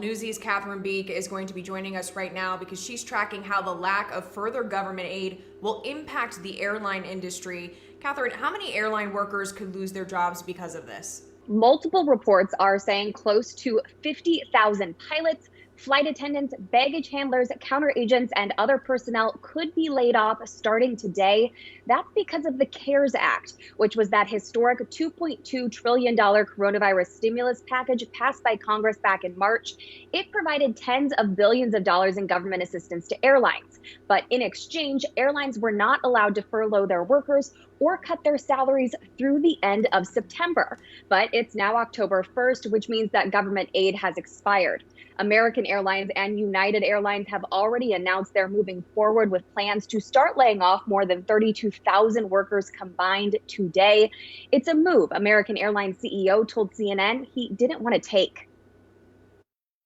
Newsy's Catherine Beek is going to be joining us right now because she's tracking how the lack of further government aid will impact the airline industry. Catherine, how many airline workers could lose their jobs because of this? Multiple reports are saying close to 50,000 pilots, flight attendants, baggage handlers, counter agents, and other personnel could be laid off starting today. That's because of the CARES Act, which was that historic $2.2 trillion coronavirus stimulus package passed by Congress back in March. It provided tens of billions of dollars in government assistance to airlines. But in exchange, airlines were not allowed to furlough their workers or cut their salaries through the end of September. But it's now October 1st, which means that government aid has expired. American Airlines and United Airlines have already announced they're moving forward with plans to start laying off more than 32,000 workers combined today. It's a move American Airlines CEO told CNN he didn't want to take.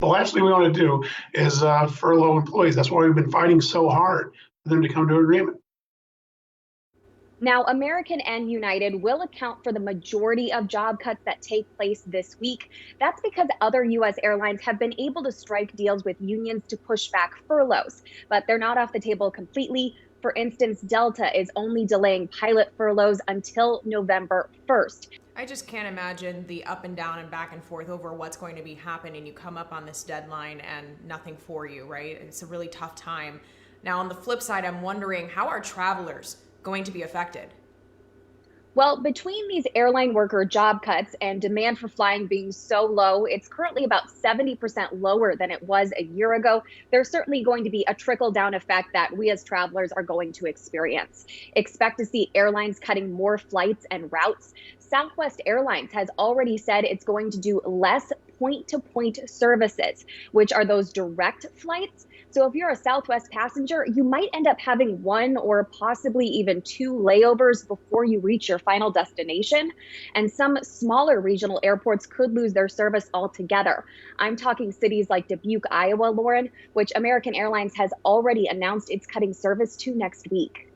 The last thing we want to do is furlough employees. That's why we've been fighting so hard for them to come to an agreement. Now, American and United will account for the majority of job cuts that take place this week. That's because other U.S. airlines have been able to strike deals with unions to push back furloughs, but they're not off the table completely. For instance, Delta is only delaying pilot furloughs until November 1st. I just can't imagine the up and down and back and forth over what's going to be happening. You come up on this deadline and nothing for you, right? It's a really tough time. Now, on the flip side, I'm wondering, how are travelers going to be affected? Well, between these airline worker job cuts and demand for flying being so low, it's currently about 70% lower than it was a year ago. There's certainly going to be a trickle-down effect that we as travelers are going to experience. Expect to see airlines cutting more flights and routes. Southwest Airlines has already said it's going to do less point-to-point services, which are those direct flights. So if you're a Southwest passenger, you might end up having one or possibly even two layovers before you reach your final destination. And some smaller regional airports could lose their service altogether. I'm talking cities like Dubuque, Iowa, Lauren, which American Airlines has already announced it's cutting service to next week.